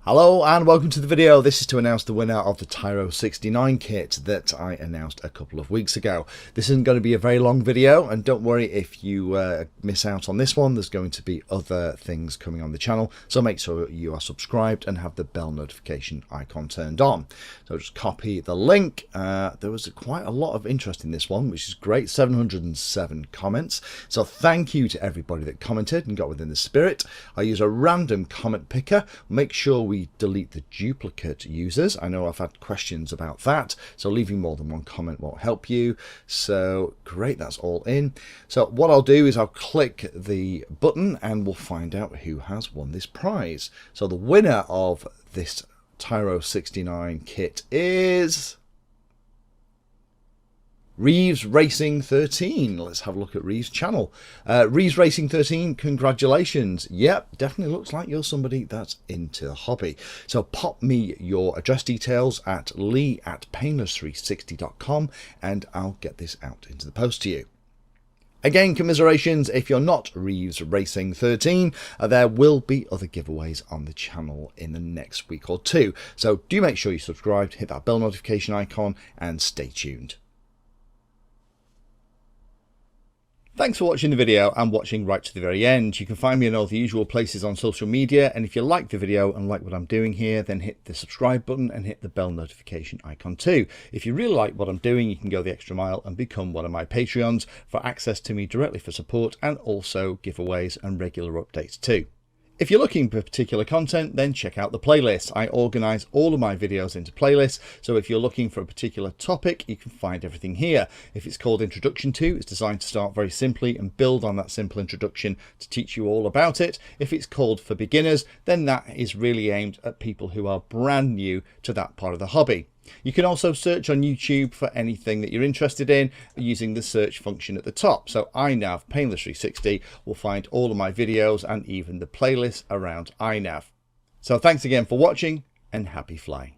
Hello and welcome to the video. This is to announce the winner of the Tyro69 kit that I announced a couple of weeks ago. This isn't going to be a very long video, and don't worry if you miss out on this one. There's going to be other things coming on the channel, so make sure you are subscribed and have the bell notification icon turned on. So just copy the link. There was quite a lot of interest in this one, which is great. 707 comments. So thank you to everybody that commented and got within the spirit. I use a random comment picker. Make sure we delete the duplicate users. I know I've had questions about that, so leaving more than one comment won't help you. So great, that's all in. So what I'll do is I'll click the button and we'll find out who has won this prize. So the winner of this Tyro69 kit is Reeves Racing 13. Let's have a look at Reeves' channel. Reeves Racing 13, congratulations. Yep, definitely looks like you're somebody that's into the hobby. So pop me your address details at lee@painless360.com and I'll get this out into the post to you. Again, commiserations if you're not Reeves Racing 13. There will be other giveaways on the channel in the next week or two. So do make sure you subscribe, hit that bell notification icon and stay tuned. Thanks for watching the video and watching right to the very end. You can find me in all the usual places on social media, and if you like the video and like what I'm doing here, then hit the subscribe button and hit the bell notification icon too. If you really like what I'm doing, you can go the extra mile and become one of my Patreons for access to me directly for support and also giveaways and regular updates too. If you're looking for particular content, then check out the playlist. I organise all of my videos into playlists, so if you're looking for a particular topic, you can find everything here. If it's called Introduction To, it's designed to start very simply and build on that simple introduction to teach you all about it. If it's called For Beginners, then that is really aimed at people who are brand new to that part of the hobby. You can also search on YouTube for anything that you're interested in using the search function at the top. So iNav Painless360 will find all of my videos and even the playlist around iNav. So thanks again for watching and happy flying.